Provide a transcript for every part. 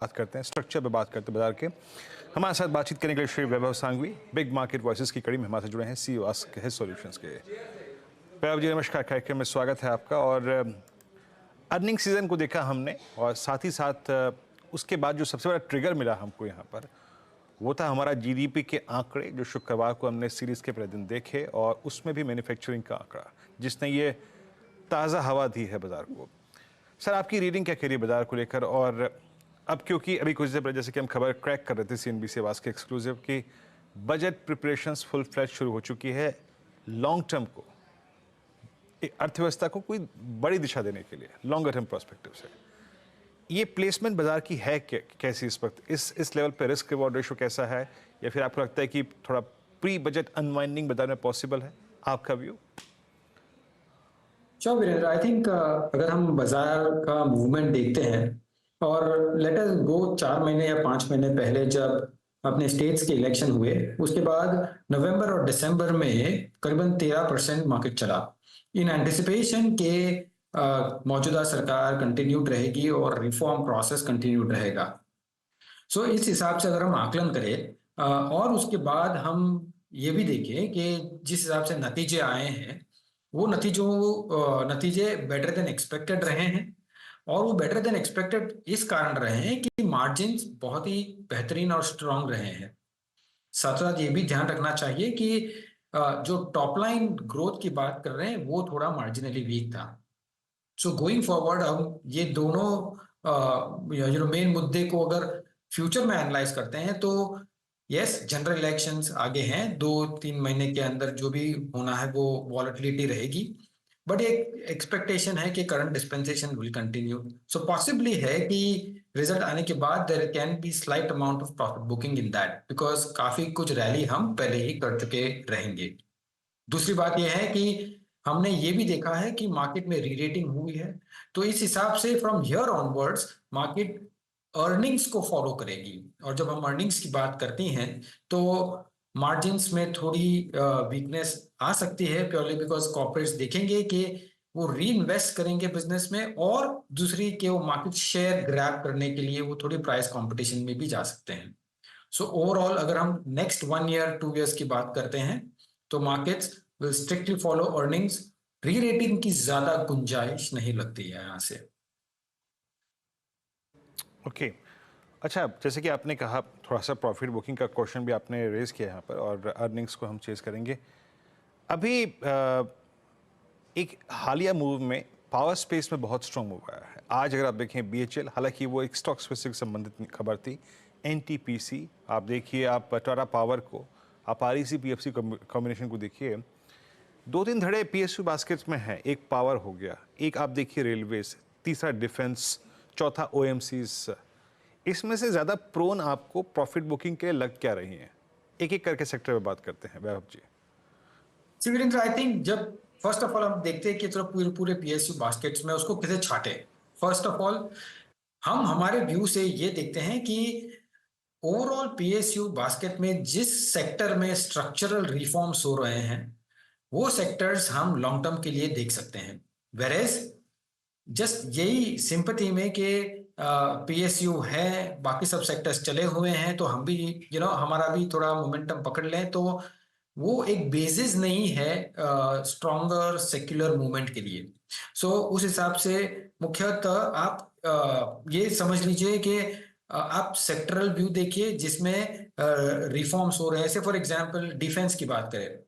बात करते हैं, स्ट्रक्चर पे बात करते हैं बाजार के। हमारे साथ बातचीत करने के लिए श्री वैभव सांघवी बिग मार्केट वॉइसेस की कड़ी में हमारे साथ जुड़े हैं, सीईओ आस्क हिज सॉल्यूशंस के। वैभव जी नमस्कार, कार्यक्रम में स्वागत है आपका। और अर्निंग सीजन को देखा हमने और साथ ही साथ उसके बाद जो सबसे बड़ा ट्रिगर मिला हमको यहाँ पर वो था हमारा जीडीपी के आंकड़े, जो शुक्रवार को हमने सीरीज के पहले दिन देखे, और उसमें भी मैन्युफैक्चरिंग का आंकड़ा जिसने ये ताज़ा हवा दी है बाजार को। सर, आपकी रीडिंग क्या कह रही है बाजार को लेकर? और अब क्योंकि अभी कुछ देर पहले जैसे कि हम खबर क्रैक कर रहे थे सीएनबीसी आवाज़ के एक्सक्लूसिव की, बजट प्रिपरेशंस फुल फ्लैश शुरू हो चुकी है लॉन्ग टर्म को, अर्थव्यवस्था को कोई बड़ी दिशा देने के लिए लॉन्गर टर्म प्रोस्पेक्टिव से। ये प्लेसमेंट बाजार की है कैसी इस वक्त, इस लेवल पे रिस्क रिवॉर्ड रेशो कैसा है, या फिर आपको लगता है कि थोड़ा प्री बजट अनवाइंडिंग बाजार में पॉसिबल है? आपका view? Sure Virendra, I think अगर हम बाजार का मूवमेंट देखते हैं और लेट अस गो 4 महीने या 5 महीने पहले जब अपने स्टेट्स के इलेक्शन हुए, उसके बाद नवंबर और दिसंबर में करीबन 13% मार्केट चला इन एंटिसिपेशन के मौजूदा सरकार कंटिन्यूड रहेगी और रिफॉर्म प्रोसेस कंटिन्यूड रहेगा। सो इस हिसाब से अगर हम आकलन करें और उसके बाद हम ये भी देखें कि जिस हिसाब से नतीजे आए हैं वो नतीजे बेटर देन एक्सपेक्टेड रहे हैं, और वो बेटर देन एक्सपेक्टेड इस कारण रहे हैं कि मार्जिन्स बहुत ही बेहतरीन और स्ट्रांग रहे हैं। साथ साथ ये भी ध्यान रखना चाहिए कि जो टॉप लाइन ग्रोथ की बात कर रहे हैं वो थोड़ा मार्जिनली वीक था। सो गोइंग फॉरवर्ड हम ये दोनों मेन मुद्दे को अगर फ्यूचर में एनालाइज करते हैं तो यस, जनरल इलेक्शंस आगे हैं, 2-3 महीने के अंदर जो भी होना है वो वॉलेटिलिटी रहेगी, बट एक एक्सपेक्टेशन है कि current dispensation will continue. So possibly है कि रिजल्ट आने के बाद there can be slight amount of profit booking in that, because काफी कुछ रैली हम पहले ही कर चुके रहेंगे। दूसरी बात यह है कि हमने ये भी देखा है कि मार्केट में री रेटिंग हुई है, तो इस हिसाब से from here onwards market earnings को फॉलो करेगी, और जब हम अर्निंग्स की बात करती हैं तो मार्जिन्स में थोड़ी वीकनेस आ सकती है, प्योरली बिकॉज कॉर्पोरेट्स देखेंगे कि वो री इन्वेस्ट करेंगे बिजनेस में, और दूसरी के वो मार्केट शेयर ग्रैब करने के लिए वो थोड़ी प्राइस कंपटीशन में भी जा सकते हैं। सो ओवरऑल अगर हम नेक्स्ट 1 ईयर 2 ईयर्स की बात करते हैं तो markets will strictly follow earnings, री रेटिंग की ज्यादा गुंजाइश नहीं लगती है यहां से। ओके अच्छा, जैसे कि आपने कहा थोड़ा सा प्रॉफिट बुकिंग का क्वेश्चन भी आपने रेज किया यहाँ पर, और अर्निंग्स को हम चेज करेंगे। अभी एक हालिया मूव में पावर स्पेस में बहुत स्ट्रॉन्ग मूव आया है। आज अगर आप देखें बीएचएल, हालांकि वो एक स्टॉक स्पेसिफिक संबंधित खबर थी, एनटीपीसी आप देखिए, आप टाटा पावर को, आप आरईसी पीएफसी कॉम्बिनेशन को देखिए, 2-3 धड़े पीएसयू बास्केट्स में है। एक पावर हो गया, एक आप देखिए रेलवेज, तीसरा डिफेंस, चौथा ओएमसीज। इसमें से ज्यादा प्रोन आपको प्रॉफिट बुकिंग के लग क्या रही है? एक एक करके सेक्टर में बात करते हैं वैभव जी। वीरेंद्र, आई थिंक जब फर्स्ट ऑफ ऑल हम देखते हैं कि चलो पूरे पूरे पीएसयू बास्केट्स में उसको किसे छाटे। फर्स्ट ऑफ ऑल हम हमारे व्यू से ये देखते हैं कि ओवरऑल पीएसयू बास्केट में जिस सेक्टर में स्ट्रक्चरल रिफॉर्म्स हो रहे हैं वो सेक्टर्स हम लॉन्ग टर्म के लिए देख सकते हैं। वेरेज जस्ट यही सिंपथी में कि पीएसयू है, बाकी सब सेक्टर्स चले हुए हैं तो हम भी हमारा भी थोड़ा मोमेंटम पकड़ लें, तो वो एक बेसिस नहीं है स्ट्रॉन्गर सेक्युलर मूवमेंट के लिए। सो उस हिसाब से मुख्यतः आप ये समझ लीजिए कि आप सेक्टरल व्यू देखिए जिसमें रिफॉर्म्स हो रहे हैं। जैसे फॉर एग्जांपल डिफेंस की बात करें,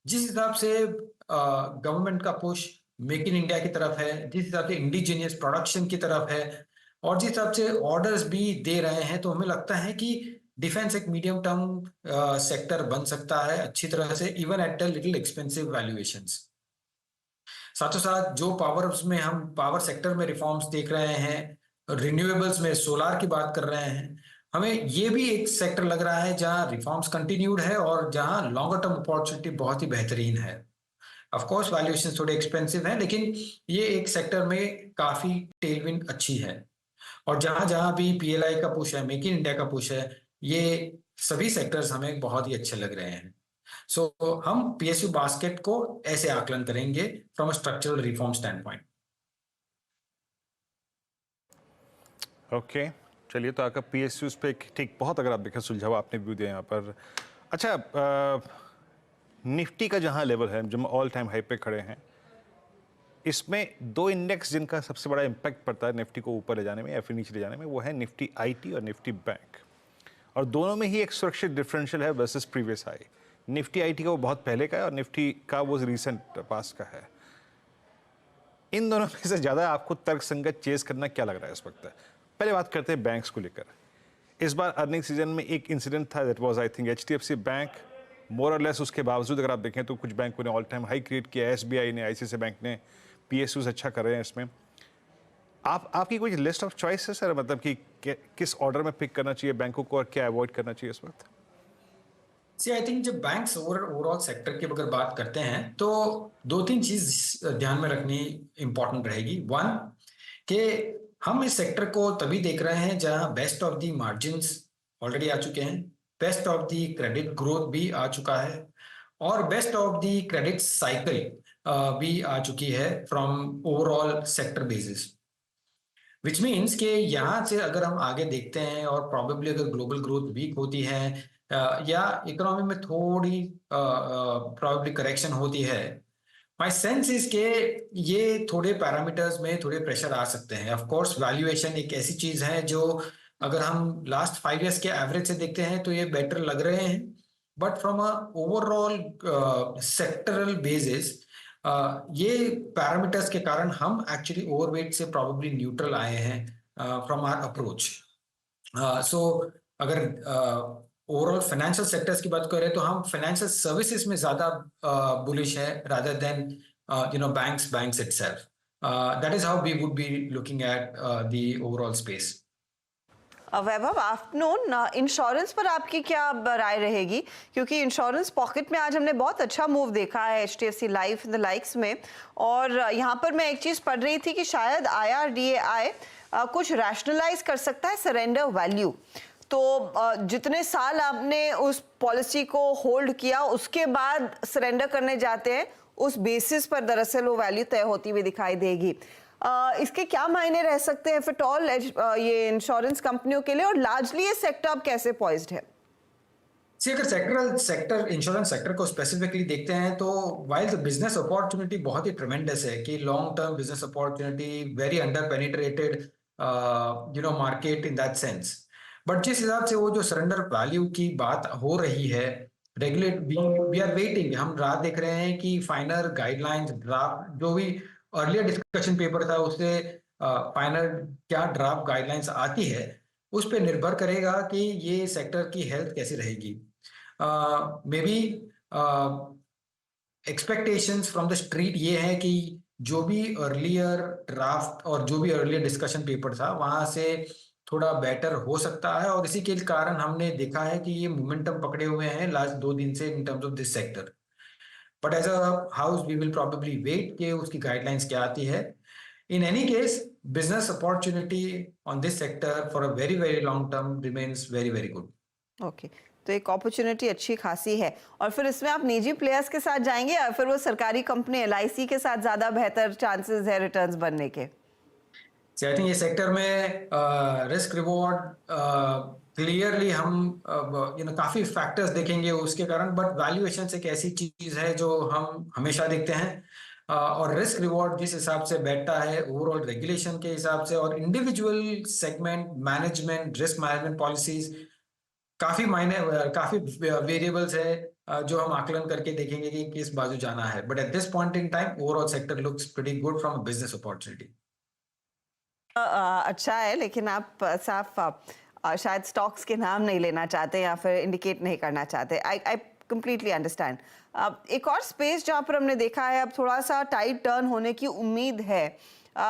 जिस हिसाब से गवर्नमेंट का पुश मेक इन इंडिया की तरफ है, जिस हिसाब से इंडिजीनियस प्रोडक्शन की तरफ है, और जिस हिसाब से ऑर्डर्स भी दे रहे हैं, तो हमें लगता है कि डिफेंस एक मीडियम टर्म सेक्टर बन सकता है अच्छी तरह से, even at a little expensive valuations. साथों साथ जो हम पावर सेक्टर में रिफॉर्म्स देख रहे हैं, रिन्यूएबल्स में सोलार की बात कर रहे हैं, हमें ये भी एक सेक्टर लग रहा है जहां रिफॉर्म्स कंटिन्यूड है और जहां लॉन्गर टर्म अपॉर्चुनिटी बहुत ही बेहतरीन है। ऑफ कोर्स वैल्यूएशन थोड़े एक्सपेंसिव है, लेकिन ये एक सेक्टर में काफी टेलविंड अच्छी है। और जहां जहां भी पीएलआई का पुश है, मेक इन इंडिया का पुश है, ये सभी सेक्टर्स हमें बहुत ही अच्छे लग रहे हैं। सो हम पीएसयू बास्केट को ऐसे आकलन करेंगे from structural reform stand point. Okay चलिए, तो आपका पीएसयूज पे ठीक बहुत अगर आप देखें सुलझाव आपने व्यू दिया यहाँ पर। अच्छा, निफ्टी का जहाँ लेवल है, जब ऑल टाइम हाई पे खड़े हैं, इसमें दो इंडेक्स जिनका सबसे बड़ा इम्पैक्ट पड़ता है निफ्टी को ऊपर ले जाने में या फिर नीचे ले जाने में, वो है निफ्टी आईटी और निफ्टी बैंक। और दोनों में ही एक सुरक्षित डिफरेंशियल है versus previous high. Nifty IT का वो बहुत पहले का है और निफ्टी का वो रिसेंट पास का है। इन दोनों में से ज़्यादा आपको तर्कसंगत चेज करना क्या लग रहा है इस वक्त? पहले बात करते हैं बैंक्स को लेकर। इस बार अर्निंग सीजन में एक इंसिडेंट था, that was I think HDFC bank. More और लेस उसके बावजूद अगर आप देखें तो कुछ बैंकों ने ऑल टाइम हाई क्रिएट किया, एसबीआई ने, आईसीआईसीआई बैंक ने, पीएसयूज अच्छा कर रहे हैं इसमें। आपकी कोई लिस्ट ऑफ चॉइस है सर, मतलब कि किस ऑर्डर में पिक करना चाहिए बैंकों को और क्या अवॉइड करना चाहिए इस वक्त? सी आई थिंक जब बैंक्स ओवरऑल सेक्टर की अगर बात करते हैं तो दो तीन चीज ध्यान में रखनी इंपॉर्टेंट रहेगी। वन, कि हम इस सेक्टर को तभी देख रहे हैं जहां best of the margins already आ चुके हैं, best of the credit growth भी आ चुका है और best of the credit cycle भी आ चुकी है from overall sector basis. Which means कि यहाँ से अगर हम आगे देखते हैं और प्रॉबेबली अगर ग्लोबल ग्रोथ वीक होती है या इकोनॉमी में थोड़ी प्रॉबेबली करेक्शन होती है, माय सेंस इज के ये थोड़े पैरामीटर्स में थोड़े प्रेशर आ सकते हैं। ऑफ कोर्स वैल्यूएशन एक ऐसी चीज है जो अगर हम लास्ट 5 इयर्स के एवरेज से देखते हैं तो ये बेटर लग रहे हैं, but from a overall sectoral basis ये पैरामीटर्स के कारण हम एक्चुअली ओवरवेट से प्रॉबेबली न्यूट्रल आए हैं फ्रॉम आवर अप्रोच। सो अगर ओवरऑल फाइनेंशियल सेक्टर्स की बात करें तो हम फाइनेंशियल सर्विसेज में ज्यादा बुलिश है rather than banks itself. That is how we would be looking at the overall space. Vaibhav, afternoon. Insurance पर आपकी क्या राय रहेगी, क्योंकि इंश्योरेंस पॉकेट में आज हमने बहुत अच्छा मूव देखा है HDFC life in the likes में। और यहाँ पर मैं एक चीज पढ़ रही थी कि शायद आईआरडीएआई कुछ रैशनलाइज कर सकता है सरेंडर वैल्यू। तो जितने साल आपने उस पॉलिसी को होल्ड किया उसके बाद सरेंडर करने जाते हैं, उस बेसिस पर दरअसल वो वैल्यू तय होती हुई दिखाई देगी। इसके क्या मायने रह सकते हैं फिर ऑल ये इंश्योरेंस कंपनियों के लिए, और लार्जली ये सेक्टर अब कैसे पॉइज्ड है? अगर सेक्टर इंश्योरेंस सेक्टर को स्पेसिफिकली देखते हैं तो वाइल द बिजनेस अपॉर्चुनिटी बहुत ही ट्रेमेंडस है कि long term business opportunity, very under penetrated market in that sense. But जिस हिसाब से वो जो सरेंडर वैल्यू की बात हो रही है, रेगुलेट वी आर वेटिंग, हम राह देख रहे हैं कि फाइनल गाइडलाइंस ड्राफ्ट जो भी अर्लियर डिस्कशन पेपर था उससे फाइनल क्या ड्राफ्ट गाइडलाइंस आती है उस पर निर्भर करेगा कि ये सेक्टर की हेल्थ कैसी रहेगी। May be expectations from the street ये है कि जो भी अर्लियर ड्राफ्ट और जो भी अर्लियर डिस्कशन पेपर था वहां से थोड़ा बेटर हो सकता है, और इसी के कारण हमने देखा है कि ये मोमेंटम पकड़े हुए हैं लास्ट 2 दिन से in terms of this sector. But as a house we will probably wait कि उसकी गाइडलाइंस क्या आती है। In any case, business opportunity on this sector for a very, very long term remains very, very good. Okay, तो एक opportunity अच्छी खासी है। और फिर इसमें आप निजी प्लेयर्स के साथ जाएंगे या फिर वो सरकारी कंपनी एलआईसी के साथ ज्यादा बेहतर चांसेस है रिटर्न्स बनने के? आई थिंक ये सेक्टर में रिस्क रिवॉर्ड क्लियरली हम काफी फैक्टर्स देखेंगे उसके कारण, बट वैल्यूएशन एक ऐसी चीज है जो हम हमेशा देखते हैं और रिस्क रिवॉर्ड जिस हिसाब से बैठता है ओवरऑल रेगुलेशन के हिसाब से और individual segment management risk management policies काफी वेरिएबल्स है जो हम आकलन करके देखेंगे कि किस बाजू जाना है। But at this point in time overall sector looks pretty good from a business opportunity. अच्छा है, लेकिन आप साफ शायद स्टॉक्स के नाम नहीं लेना चाहते या फिर इंडिकेट नहीं करना चाहते। I completely understand. एक और स्पेस जहाँ पर हमने देखा है अब थोड़ा सा टाइट टर्न होने की उम्मीद है,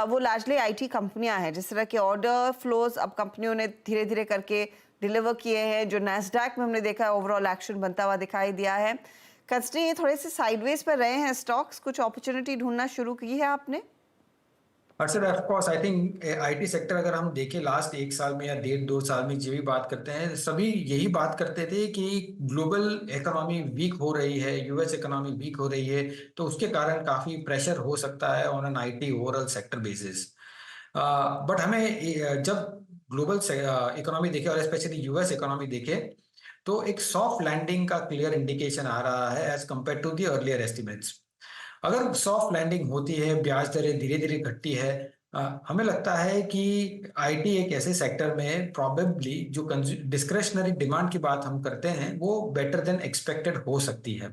वो लार्जली आईटी कंपनियां हैं। जिस तरह के ऑर्डर फ्लोज अब कंपनियों ने धीरे धीरे करके डिलीवर किए हैं, जो नैस्डैक में हमने देखा है ओवरऑल एक्शन बनता हुआ दिखाई दिया है। कंसिडरिंग ये थोड़े से साइडवेज पर रहे हैं स्टॉक्स, कुछ अपॉर्चुनिटी ढूंढना शुरू की है आपने? Sir of course I think IT sector अगर हम देखें लास्ट 1 साल में या 1.5-2 साल में जो भी बात करते हैं सभी यही बात करते थे कि ग्लोबल इकोनॉमी वीक हो रही है, यूएस इकोनॉमी वीक हो रही है, तो उसके कारण काफी प्रेशर हो सकता है on an IT overall sector basis. But हमें जब ग्लोबल इकोनॉमी देखें और स्पेशली यूएस इकोनॉमी देखें तो एक सॉफ्ट लैंडिंग का क्लियर इंडिकेशन आ रहा है as compare to the earlier estimates. अगर सॉफ्ट लैंडिंग होती है, ब्याज दरें धीरे धीरे घटती है, हमें लगता है कि आईटी एक ऐसे सेक्टर में प्रॉबेबली जो डिस्क्रेशनरी डिमांड की बात हम करते हैं वो बेटर देन एक्सपेक्टेड हो सकती है।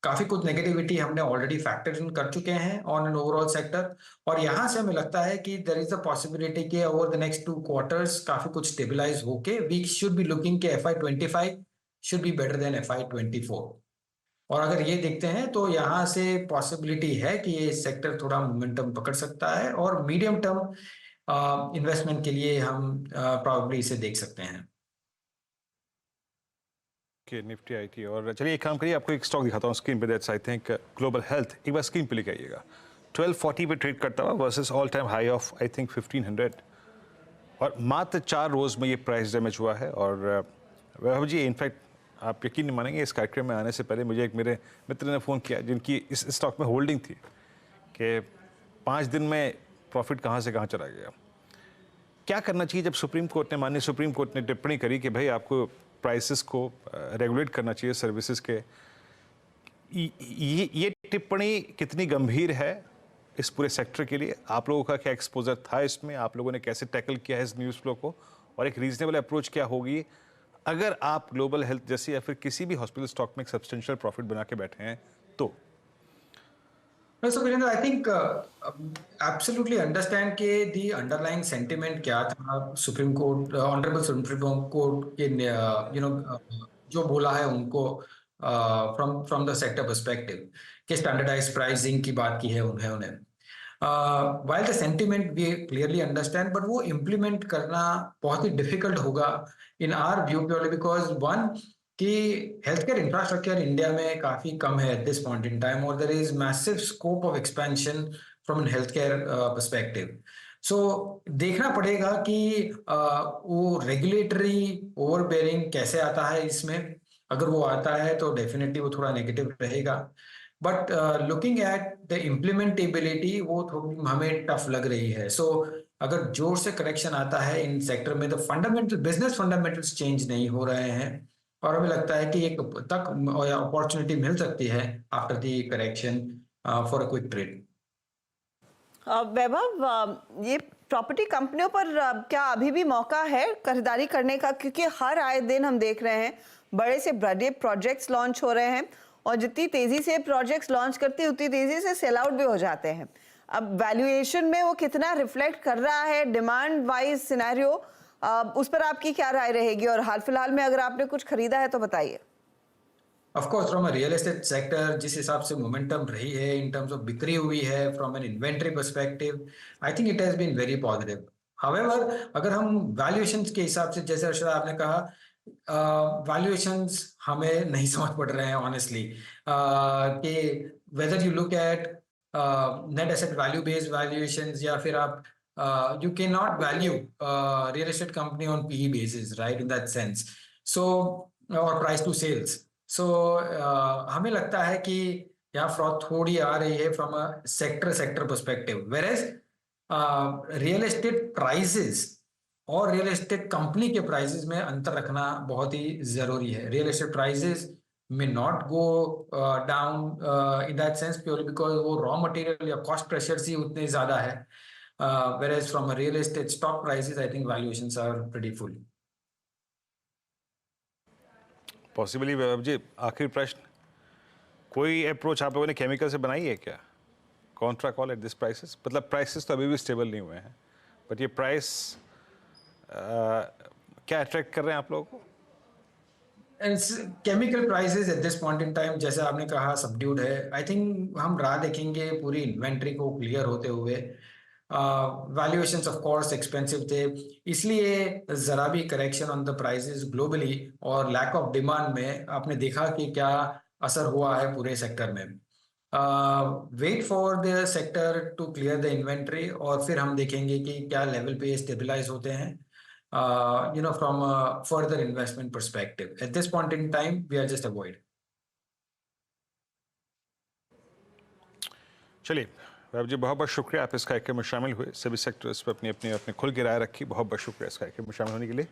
काफी कुछ नेगेटिविटी हमने ऑलरेडी फैक्टर इन कर चुके हैं ऑन एन ओवरऑल सेक्टर, और यहां से हमें लगता है कि देयर इज अ पॉसिबिलिटी कि ओवर द नेक्स्ट 2 क्वार्टर्स काफी कुछ स्टेबलाइज होके वी शुड बी लुकिंग के FY25 should be better than FY24। और अगर ये देखते हैं तो यहाँ से पॉसिबिलिटी है कि ये सेक्टर थोड़ा मोमेंटम पकड़ सकता है और मीडियम टर्म इन्वेस्टमेंट के लिए हम प्रॉब्ली इसे देख सकते हैं। Nifty IT. और चलिए एक काम करिए, आपको एक स्टॉक दिखाता हूँ स्क्रीन पे, that's I think global health. एक बार स्क्रीन पे लेके आइएगा। 1240 पे ट्रेड करता हुआ versus all time high of I think 1500, और मात्र 4 रोज में ये प्राइस डैमेज हुआ है। और वैभव जी, इनफैक्ट आप यकीन नहीं मानेंगे, इस कार्यक्रम में आने से पहले मुझे एक मेरे मित्र ने फ़ोन किया जिनकी इस स्टॉक में होल्डिंग थी कि 5 दिन में प्रॉफिट कहाँ से कहाँ चला गया। क्या करना चाहिए जब सुप्रीम कोर्ट ने, माननीय सुप्रीम कोर्ट ने टिप्पणी करी कि भाई आपको प्राइसेस को रेगुलेट करना चाहिए सर्विसेज के, ये टिप्पणी कितनी गंभीर है इस पूरे सेक्टर के लिए? आप लोगों का क्या एक्सपोजर था इसमें? आप लोगों ने कैसे टैकल किया है इस न्यूज़ फ्लो को? और एक रीजनेबल अप्रोच क्या होगी अगर आप ग्लोबल हेल्थ जैसी या फिर किसी भी हॉस्पिटल स्टॉक में एक सब्सटेंशियल प्रॉफिट बना के बैठे हैं तो? So Virendra, I think absolutely understand के the underlying sentiment क्या था supreme court, honourable supreme court के जो बोला है उनको फ्रॉम द सेक्टर पर्सपेक्टिव कि स्टैंडर्डाइज प्राइसिंग की बात की है उन्होंने। While the sentiment we clearly understand, but वो इम्प्लीमेंट करना बहुत ही डिफिकल्ट होगा in our view, purely because one कि हेल्थ केयर इंफ्रास्ट्रक्चर इंडिया में काफी कम है at this point in time, और there is massive scope of expansion from an health care perspective. So देखना पड़ेगा कि वो रेगुलेटरी ओवरबेयरिंग कैसे आता है इसमें। अगर वो आता है तो डेफिनेटली वो थोड़ा नेगेटिव रहेगा, बट लुकिंग एट द इम्प्लीमेंटेबिलिटी वो थोड़ी हमें टफ लग रही है। सो अगर जोर से करेक्शन आता है इन सेक्टर में, the fundamental business fundamentals change नहीं हो रहे हैं, और हमें लगता है कि एक तक अपॉर्चुनिटी मिल सकती है after the correction for a quick trade. Vaibhav, ये प्रॉपर्टी कंपनियों पर क्या अभी भी मौका है खरीदारी करने का? क्योंकि हर आए दिन हम देख रहे हैं बड़े से बड़े प्रोजेक्ट्स लॉन्च हो रहे हैं, और जितनी तेजी से प्रोजेक्ट्स लॉन्च करते हैं उतनी तेजी से सेल आउट भी हो जाते हैं। अब वैल्यूएशन में वो कितना रिफ्लेक्ट कर रहा है डिमांड वाइज सिनेरियो, उस पर आपकी क्या राय रहेगी? और हाल फिलहाल में अगर आपने कुछ खरीदा है तो बताइए। Of course, from a real estate sector, जिस हिसाब से मोमेंटम रही है इन टर्म्स ऑफ बिक्री हुई है from an inventory perspective, I think it has been very positive. However, अगर हम वैल्यूएशंस के हिसाब से, जैसे अर्षद आपने कहा, वैल्यूएशंस हमें नहीं समझ पड़ रहे हैं ऑनेस्टली, कि whether you look at net asset value based valuations या फिर आप you cannot value real estate company on PE basis, right, in that sense. So or price to sales. So हमें लगता है कि यहाँ फ्रॉड थोड़ी आ रही है from a sector perspective, वेरेज real estate prices और रियल एस्टेट कंपनी के प्राइसेस में अंतर रखना बहुत ही जरूरी है। Real estate prices may not go down in that sense purely because वो रॉ मटेरियल या कॉस्ट प्रेशर्स ही उतने ज्यादा है, whereas from a real estate stock prices I think valuations are pretty full. Possibly Vaibhav ji, आखिरी प्रश्न, कोई अप्रोच आप लोगों ने केमिकल से बनाई है क्या? Contra call at this prices, मतलब प्राइसेस तो अभी भी स्टेबल नहीं हुए हैं, बट ये प्राइस क्या अट्रैक्ट कर रहे हैं आप लोगों को? Chemical prices eight this point in time, जैसे आपने कहा, सबड्यूड है। आई थिंक हम राह देखेंगे पूरी इन्वेंट्री को क्लियर होते हुए। वैल्यूएशंस ऑफ कोर्स एक्सपेंसिव थे, इसलिए जरा भी correction on the prices globally और लैक ऑफ डिमांड में आपने देखा कि क्या असर हुआ है पूरे सेक्टर में। Wait for the sector to clear the inventory, और फिर हम देखेंगे कि क्या लेवल पे स्टेबलाइज होते हैं, from a further investment perspective. At this point in time, we are just avoid. चलिए, वैभव जी बहुत बहुत शुक्रिया, आप इस कार्यक्रम में शामिल हुए, सभी सेक्टर्स पर अपनी अपनी अपनी खुल की राय रखी। बहुत बहुत शुक्रिया इस कार्यक्रम में शामिल होने के लिए।